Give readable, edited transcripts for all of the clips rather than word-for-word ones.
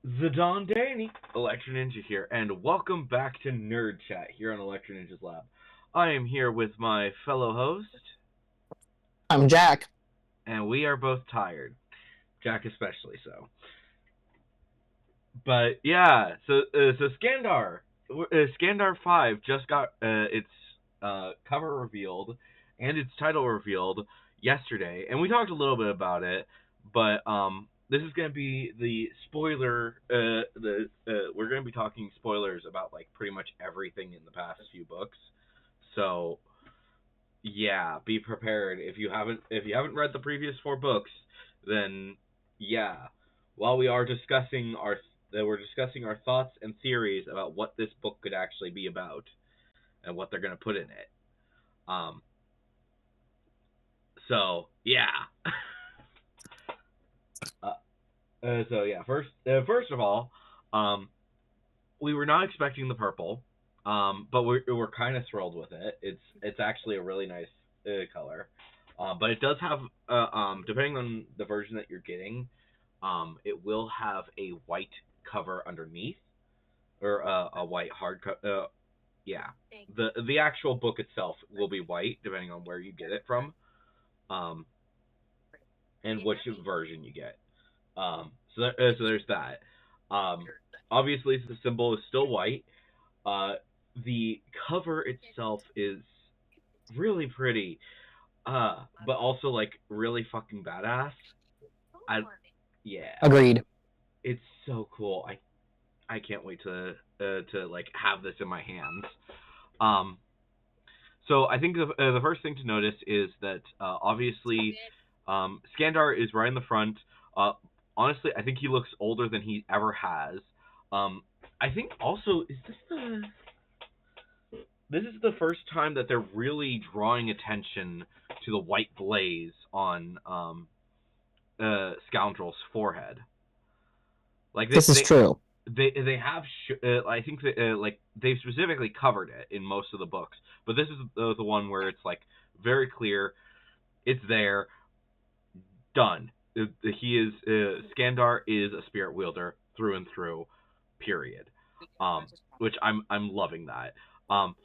Zidane Danny, Electro Ninja here, and welcome back to Nerd Chat here on Electro Ninja's Lab. I am here with my fellow host, I'm Jack. and we are both tired. Jack especially so. But yeah, so Skandar 5 just got its cover revealed and its title revealed yesterday, and we talked a little bit about it, but this is going to be the spoiler we're going to be talking spoilers about like pretty much everything in the past few books. So, yeah, be prepared. If you haven't read the previous four books, then yeah, while we're discussing our thoughts and theories about what this book could actually be about and what they're gonna put in it. Um. So yeah. uh, so yeah. First of all, um, we were not expecting the purple, but we're kind of thrilled with it. It's actually a really nice color, but it does have depending on the version that you're getting, it will have a white cover underneath or a white hard cover. Yeah, the actual book itself will be white depending on where you get it from, um, and which version you get. So there's that. Um, Obviously, the symbol is still white. Uh, the cover itself is really pretty, but also like really fucking badass. I Yeah, Agreed. it's so cool. I can't wait to like have this in my hands. Um, so I think the first thing to notice is that obviously Skandar is right in the front. Uh, Honestly, I think he looks older than he ever has. Um, I think also this is the first time that they're really drawing attention to the white blaze on Scoundrel's forehead. Like This is true. they have I think that, like they've specifically covered it in most of the books, but this is the one where it's like very clear, it's there, done. He is Skandar is a spirit wielder through and through, period. Which I'm loving that. Um,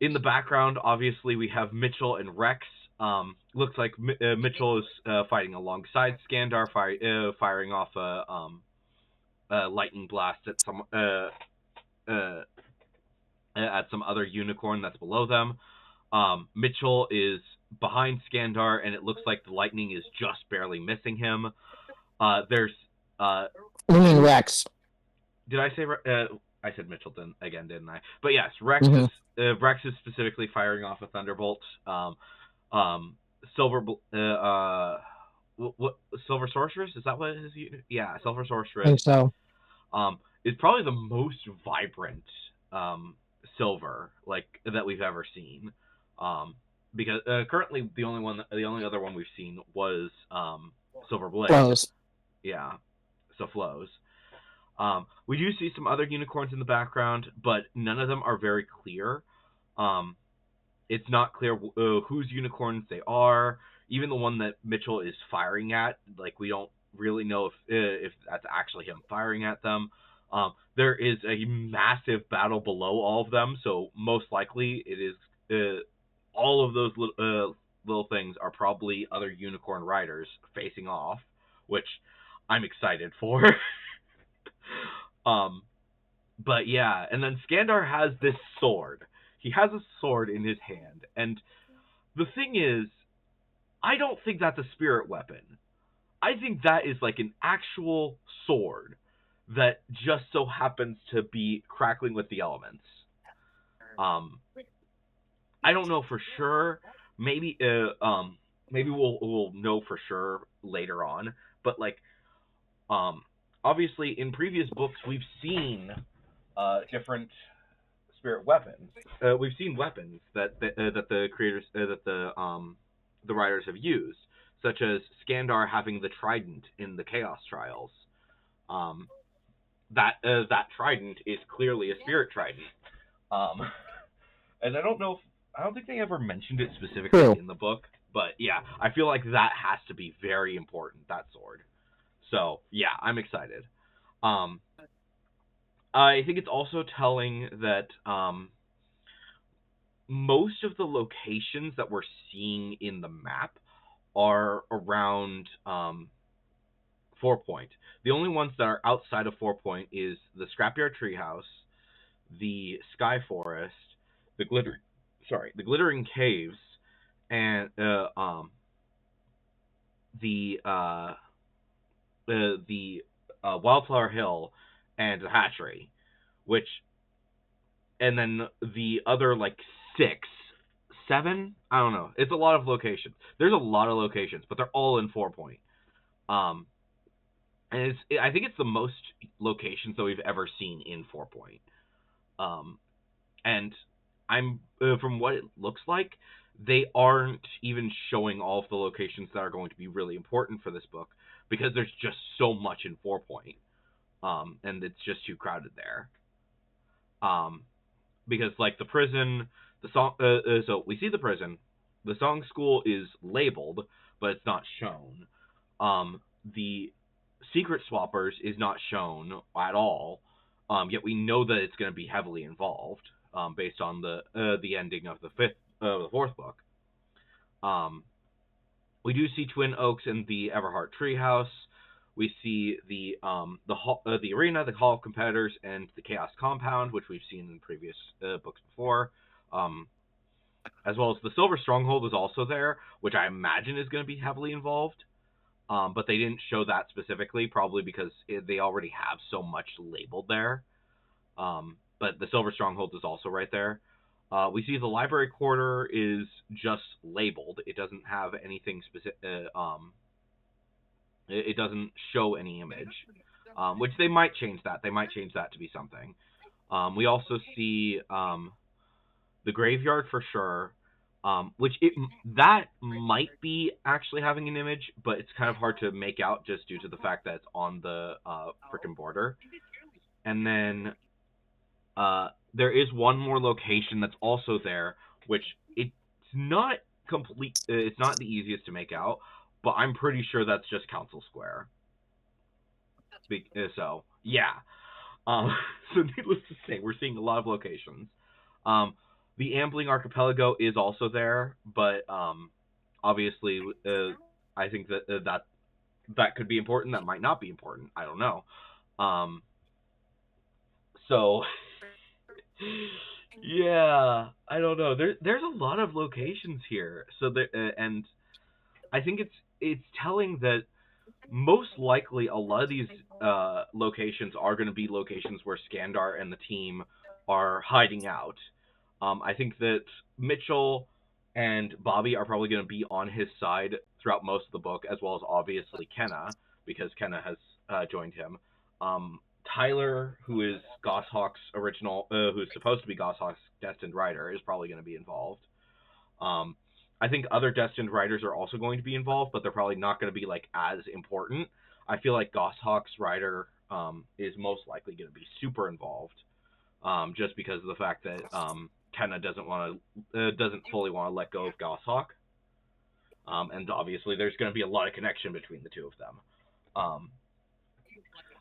in the background, obviously we have Mitchell and Rex. Looks like Mitchell is fighting alongside Skandar, firing off a lightning blast uh, at some other unicorn that's below them. Mitchell is behind Skandar, and it looks like the lightning is just barely missing him. There's You mean two. Rex? Did I say? I said Mitchell again, didn't I? But yes, Rex Mm-hmm. is specifically firing off a thunderbolt. Um, Silver. What Silver Sorceress? Is that what it is? Yeah, Silver I Sorceress. think so. Is probably the most vibrant silver like that we've ever seen. Um, because currently the only other one we've seen was Silver Blade. Close. Yeah, so flows. We do see some other unicorns in the background, but none of them are very clear. Um, it's not clear whose unicorns they are. Even the one that Mitchell is firing at, like we don't really know if that's actually him firing at them. There is a massive battle below all of them, so most likely it is all of those little things are probably other unicorn riders facing off, which I'm excited for. um, but yeah, and then Skandar has this sword. He has a sword in his hand, and the thing is, I don't think that's a spirit weapon. I think that is like an actual sword that just so happens to be crackling with the elements. Um, I don't know for sure. Maybe maybe we'll know for sure later on. But like um, obviously in previous books we've seen different spirit weapons. We've seen weapons that the creators that the writers have used, such as Skandar having the trident in the Chaos Trials. Um, that trident is clearly a spirit trident. Um, and I don't think they ever mentioned it specifically True. in the book, but yeah, I feel like that has to be very important. That sword. So yeah, I'm excited. Um, I think it's also telling that most of the locations that we're seeing in the map are around 4 Point. The only ones that are outside of 4 Point is the Scrapyard Treehouse, the Sky Forest, the the Glittering Caves, and the Wildflower Hill and the Hatchery, which, and then the other like six, seven, I don't know. It's a lot of locations. There's a lot of locations, but they're all in 4 Point. Um, and I think it's the most locations that we've ever seen in 4 Point. Um, and I'm from what it looks like, they aren't even showing all of the locations that are going to be really important for this book because there's just so much in 4 Point, and it's just too crowded there. Because like the prison, the song, so we see the prison, the song school is labeled, but it's not shown. The secret swappers is not shown at all. Yet we know that it's going to be heavily involved, based on the ending of the fourth book. Um, we do see Twin Oaks and the Everhart Treehouse. We see the arena, the Hall of Competitors, and the Chaos Compound, which we've seen in previous books before. As well as the Silver Stronghold is also there, which I imagine is going to be heavily involved. But they didn't show that specifically, probably because they already have so much labeled there. But the Silver Stronghold is also right there. We see the library quarter is just labeled. It doesn't have anything specific. It doesn't show any image, which they might change that. They might change that to be something. We also see the graveyard for sure, which that might be actually having an image, but it's kind of hard to make out just due to the fact that it's on the frickin' border. And then there is one more location that's also there, which it's not complete. It's not the easiest to make out, but I'm pretty sure that's just Council Square. So yeah. So needless to say, we're seeing a lot of locations. The Ambling Archipelago is also there, but obviously, I think that could be important. That might not be important. I don't know. So yeah, I don't know. There's a lot of locations here. So and I think it's telling that most likely a lot of these locations are going to be locations where Skandar and the team are hiding out. I think that Mitchell and Bobby are probably going to be on his side throughout most of the book, as well as obviously Kenna, because Kenna has joined him. Tyler, who is Goshawk's original, who's supposed to be Goshawk's destined writer, is probably going to be involved. I think other destined writers are also going to be involved, but they're probably not going to be like as important. I feel like Goshawk's writer is most likely going to be super involved, just because of the fact that Kenna doesn't fully want to let go of Goshawk, and obviously there's going to be a lot of connection between the two of them.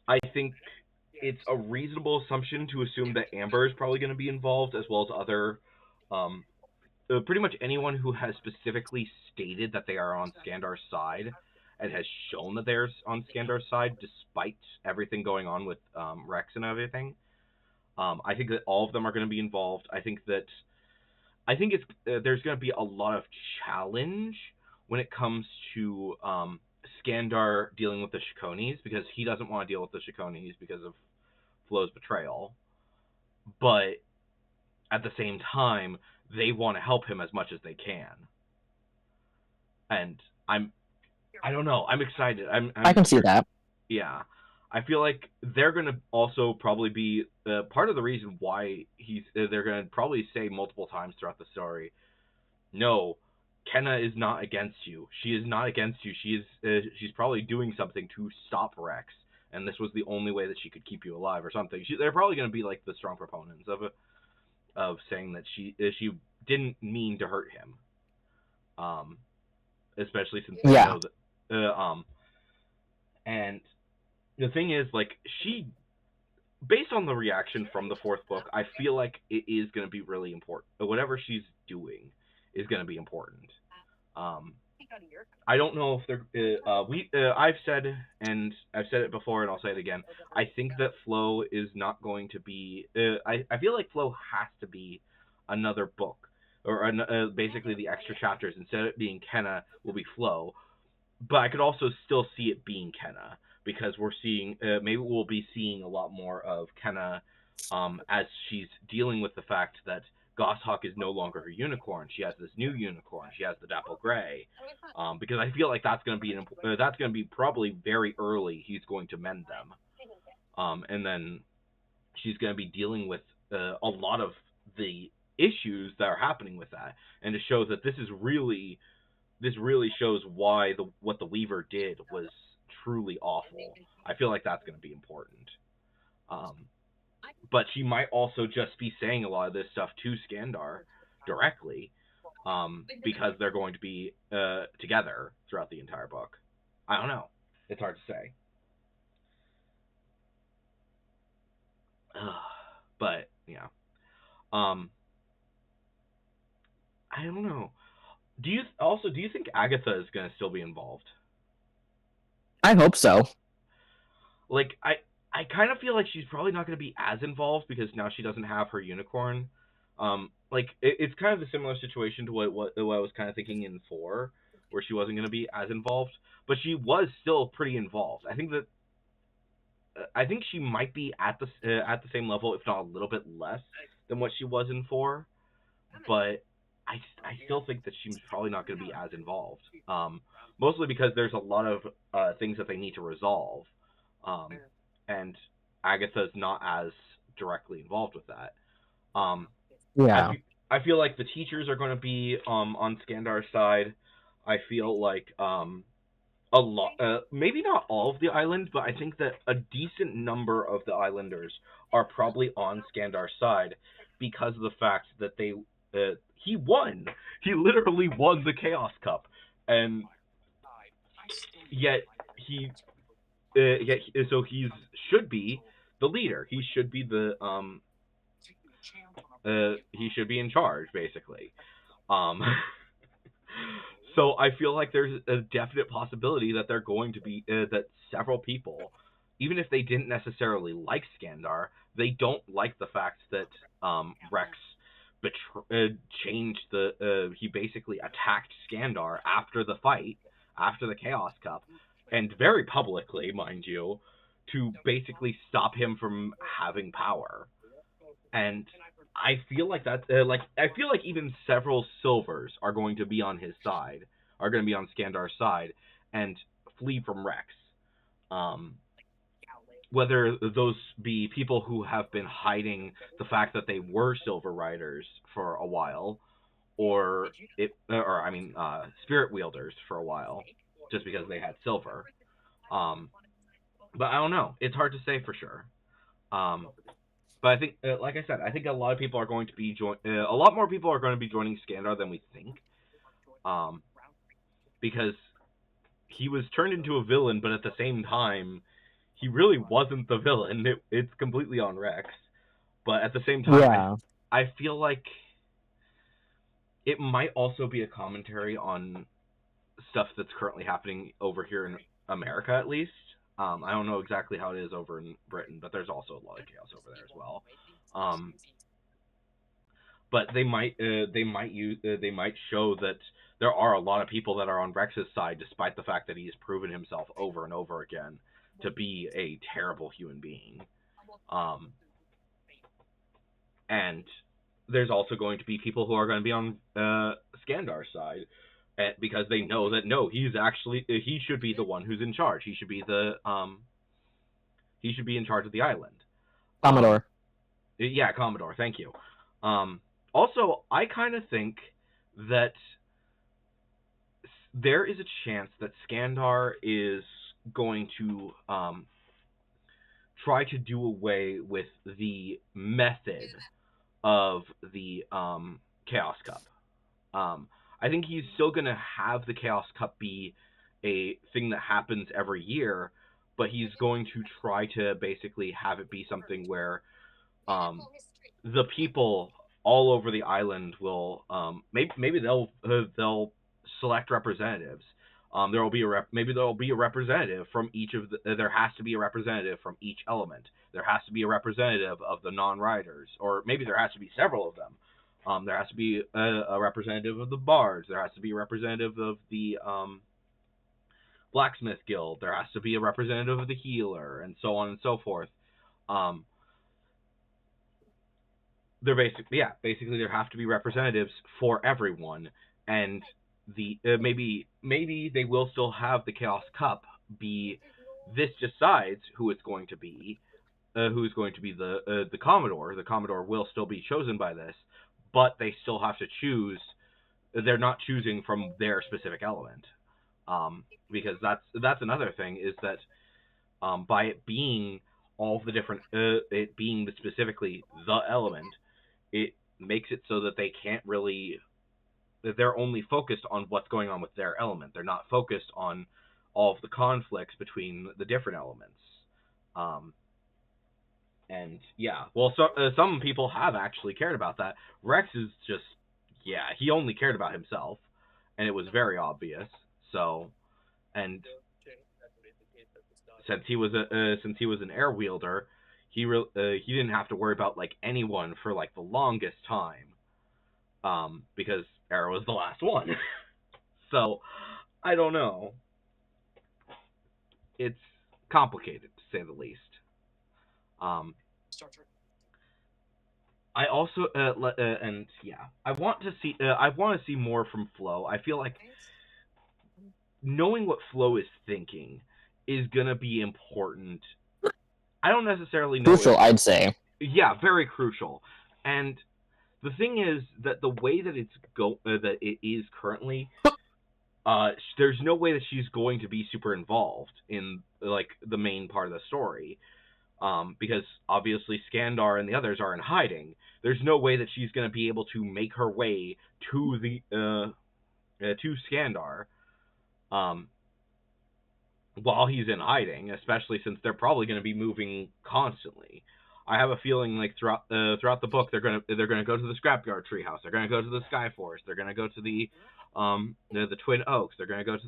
I think it's a reasonable assumption to assume that Amber is probably going to be involved, as well as other pretty much anyone who has specifically stated that they are on Skandar's side and has shown that they're on Skandar's side despite everything going on with Rex and everything. I think that all of them are going to be involved. I think it's there's going to be a lot of challenge when it comes to Skandar dealing with the Shikonis, because he doesn't want to deal with the Shikonis because of Flo's betrayal. But at the same time, they want to help him as much as they can. And I don't know. I'm excited. I can see that. Yeah. I feel like they're going to also probably be part of the reason why they're going to probably say multiple times throughout the story, no, Kenna is not against you. She is not against you. She's probably doing something to stop Rex, and this was the only way that she could keep you alive or something. They're probably going to be like the strong proponents of it, of saying that she didn't mean to hurt him. Especially since they know that and the thing is, like, she, based on the reaction from the fourth book, I feel like it is going to be really important. Whatever she's doing is going to be important. Um, I don't know if they're. I've said, and I've said it before, and I'll say it again. I think that Flo is not going to be. I feel like Flo has to be another book, or basically the extra chapters. Instead of it being Kenna, will be Flo. But I could also still see it being Kenna, because we're seeing, maybe we'll be seeing a lot more of Kenna, as she's dealing with the fact that Goshawk is no longer her unicorn. She has this new unicorn. She has the Dapple Gray, because I feel like that's going to be that's going to be probably very early. He's going to mend them, and then she's going to be dealing with a lot of the issues that are happening with that, and it shows that this really shows why what the Weaver did was truly awful. I feel like that's going to be important. Um, but she might also just be saying a lot of this stuff to Skandar directly, because they're going to be together throughout the entire book. I don't know. It's hard to say. But yeah, I don't know. Do you think Agatha is going to still be involved? I hope so. Like, I kind of feel like she's probably not going to be as involved because now she doesn't have her unicorn. Like, it's kind of a similar situation to what I was kind of thinking in 4, where she wasn't going to be as involved, but she was still pretty involved. I think she might be at the same level, if not a little bit less than what she was in 4, but I still think that she's probably not going to be as involved. Mostly because there's a lot of things that they need to resolve, and Agatha's not as directly involved with that. Um, Yeah. I feel like the teachers are going to be on Skandar's side. I feel like a lot, maybe not all of the island, but I think that a decent number of the islanders are probably on Skandar's side because of the fact that he won. He literally won the Chaos Cup, and yet so he should be the leader. He should be he should be in charge, basically. Um, so I feel like there's a definite possibility that they're going to be that several people, even if they didn't necessarily like Skandar, they don't like the fact that Rex changed he basically attacked Skandar after the fight, after the Chaos Cup, and very publicly, mind you, to basically stop him from having power. And I feel like I feel like even several silvers are going to be on his side, are going to be on Skandar's side, and flee from Rex. Um, whether those be people who have been hiding the fact that they were Silver Riders for a while, or I mean, Spirit Wielders for a while, just because they had silver. Um, but I don't know. It's hard to say for sure. Um, but I think, like I said, I think a lot of people are going to be a lot more people are going to be joining Skandar than we think. Because he was turned into a villain, but at the same time, he really wasn't the villain. It's completely on Rex. But at the same time, Yeah. I feel like it might also be a commentary on stuff that's currently happening over here in America, at least. I don't know exactly how it is over in Britain, but there's also a lot of chaos over there as well. But they might show that there are a lot of people that are on Rex's side, despite the fact that he has proven himself over and over again to be a terrible human being. And there's also going to be people who are going to be on Skandar's side, because they know that no, he should be the one who's in charge. He should be in charge of the island. Commodore. Yeah, Commodore. Thank you. Also, I kind of think that there is a chance that Skandar is going to try to do away with the method of the Chaos Cup. I think he's still going to have the Chaos Cup be a thing that happens every year, but he's going to try to basically have it be something where the people all over the island will maybe they'll select representatives. There will be maybe there will be a representative from each of the. There has to be a representative from each element. There has to be a representative of the non-riders, or maybe there has to be several of them. There has to be a representative of the bards. There has to be a representative of the blacksmith guild. There has to be a representative of the healer, and so on and so forth. Um, they're basically there have to be representatives for everyone, and the maybe they will still have the Chaos Cup be this decides who it's going to be, who's going to be the Commodore. The Commodore will still be chosen by this, but they still have to choose. They're not choosing from their specific element, because that's another thing is that by it being all the different it being specifically the element, it makes it so that they can't really that they're only focused on what's going on with their element. They're not focused on all of the conflicts between the different elements. And yeah, well, some people have actually cared about that. Rex is just, yeah, he only cared about himself, and it was very obvious. So, and since he was an air wielder, he didn't have to worry about like anyone for like the longest time, because air was the last one. So, I don't know. It's complicated to say the least. Um, I also and yeah, I want to see more from Flo. I feel like knowing what Flo is thinking is gonna be important. I don't necessarily know. Crucial, I'd say. Yeah, very crucial. And the thing is that the way that that it is currently, there's no way that she's going to be super involved in like the main part of the story. Because obviously Skandar and the others are in hiding. There's no way that she's going to be able to make her way to the to Skandar while he's in hiding, especially since they're probably going to be moving constantly. I have a feeling like throughout the book they're gonna go to the Scrapyard Treehouse. They're gonna go to the Sky Forest. They're gonna go to the Twin Oaks. They're gonna go to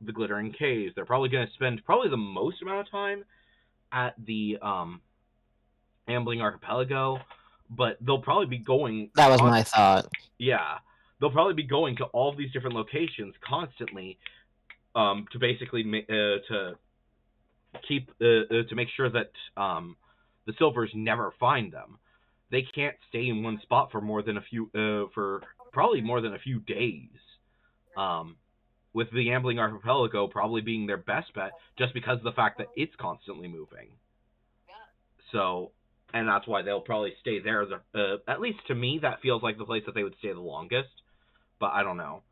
the Glittering Caves. They're probably gonna spend the most amount of time at the Ambling Archipelago, but they'll probably be going. That was my thought. Yeah, they'll probably be going to all of these different locations constantly, to basically to keep to make sure that the Silvers never find them. They can't stay in one spot for more than a few for probably more than a few days. With the Ambling Archipelago probably being their best bet, just because of the fact that it's constantly moving. So, and that's why they'll probably stay there. At least to me, that feels like the place that they would stay the longest. But I don't know.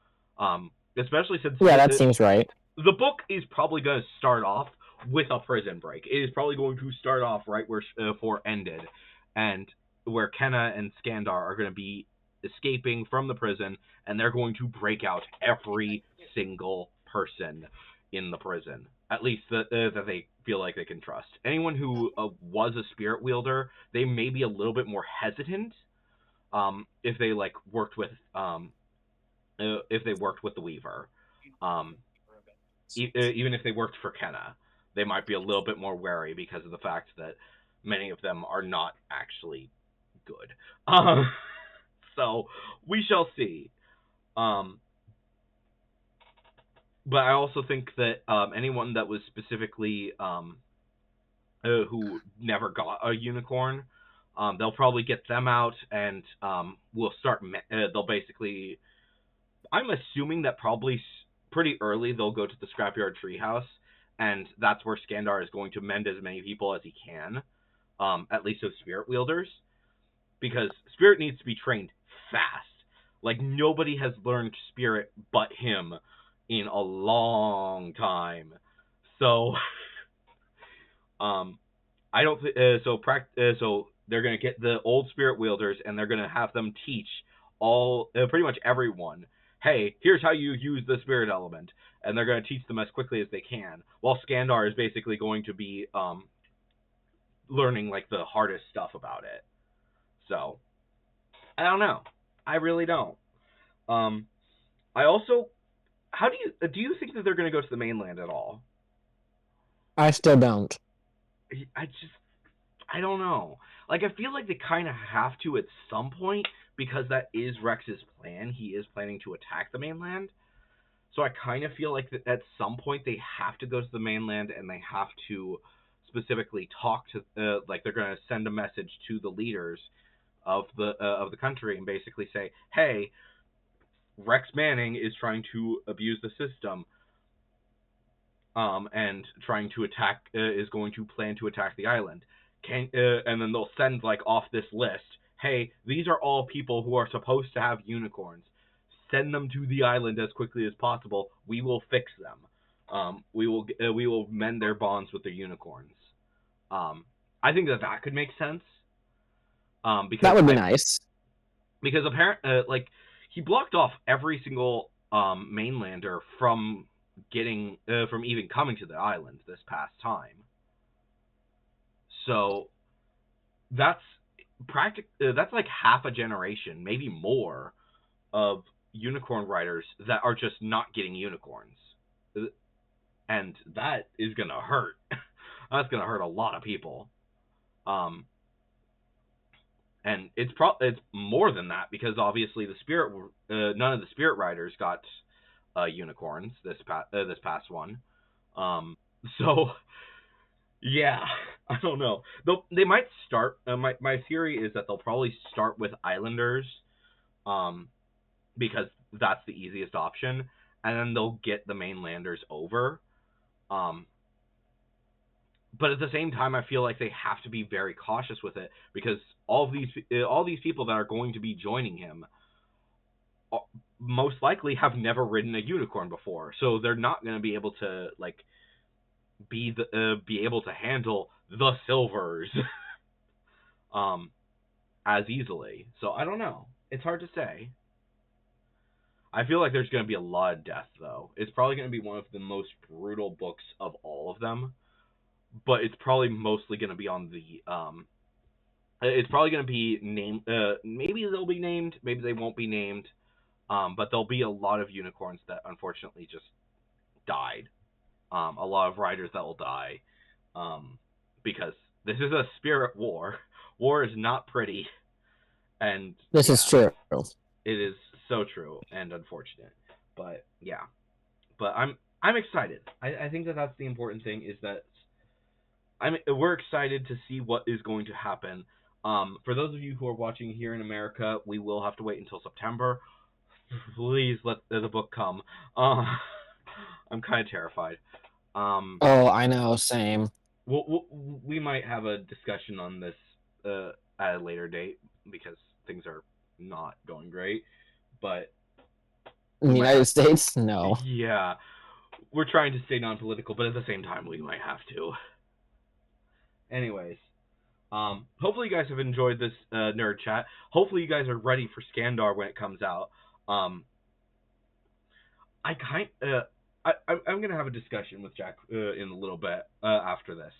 Especially since that seems right. The book is probably going to start off with a prison break. It is probably going to start off right where 4 ended, and where Kenna and Skandar are going to be escaping from the prison, and they're going to break out every single person in the prison, at least that they feel like they can trust. Anyone who was a spirit wielder, they may be a little bit more hesitant if they like worked with the Weaver. Even if they worked for Kenna, they might be a little bit more wary because of the fact that many of them are not actually good. So we shall see. But I also think that anyone that was specifically who never got a unicorn, they'll probably get them out, and we'll start. They'll basically. I'm assuming that probably pretty early they'll go to the Scrapyard Treehouse, and that's where Skandar is going to mend as many people as he can, at least of spirit wielders, because spirit needs to be trained fast. Like, nobody has learned spirit but him in a long time. So, I don't think so they're going to get the old spirit wielders, and they're going to have them teach pretty much everyone hey, here's how you use the spirit element, and they're going to teach them as quickly as they can. While Skandar is basically going to be learning like the hardest stuff about it. So I don't know. I really don't. Um, I also, how do you think that they're going to go to the mainland at all? I still don't. I don't know. Like, I feel like they kind of have to at some point because that is Rex's plan. He is planning to attack the mainland. So I kind of feel like that at some point they have to go to the mainland and they have to specifically talk to, like, they're going to send a message to the leaders of the country and basically say, hey, Rex Manning is trying to abuse the system. And trying to attack is going to plan to attack the island. And then they'll send like off this list. Hey, these are all people who are supposed to have unicorns. Send them to the island as quickly as possible. We will fix them. We will mend their bonds with the unicorns. I think that could make sense. That would be nice. Because like he blocked off every single mainlander from getting from even coming to the island this past time. So that's that's like half a generation, maybe more, of unicorn riders that are just not getting unicorns, and that is gonna hurt. That's gonna hurt a lot of people. And it's more than that because obviously none of the spirit riders got unicorns this past one. So yeah, I don't know. They might start. My theory is that they'll probably start with Islanders, because that's the easiest option, and then they'll get the mainlanders over. But at the same time, I feel like they have to be very cautious with it because all these people that are going to be joining him most likely have never ridden a unicorn before, so they're not going to be able to like be able to handle the silvers as easily. So I don't know. It's hard to say. I feel like there's going to be a lot of death though. It's probably going to be one of the most brutal books of all of them, but it's probably mostly going to be on the it's probably going to be named. Maybe they'll be named. Maybe they won't be named. But there'll be a lot of unicorns that unfortunately just died. A lot of riders that will die, because this is a spirit war. War is not pretty, and this is true. It is so true and unfortunate. But yeah, but I'm excited. I think that that's the important thing is that we're excited to see what is going to happen. For those of you who are watching here in America, we will have to wait until September. Please let the book come. I'm kind of terrified. Oh, I know, same. We might have a discussion on this at a later date because things are not going great. But in the United States, no. Yeah, we're trying to stay non-political, but at the same time, we might have to. Anyways, hopefully you guys have enjoyed this nerd chat. Hopefully you guys are ready for Skandar when it comes out. I'm gonna have a discussion with Jack in a little bit after this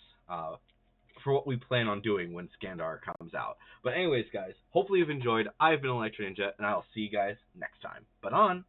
for what we plan on doing when Skandar comes out. But anyways, guys, hopefully you've enjoyed. I've been Electro Ninja, and I'll see you guys next time. But on.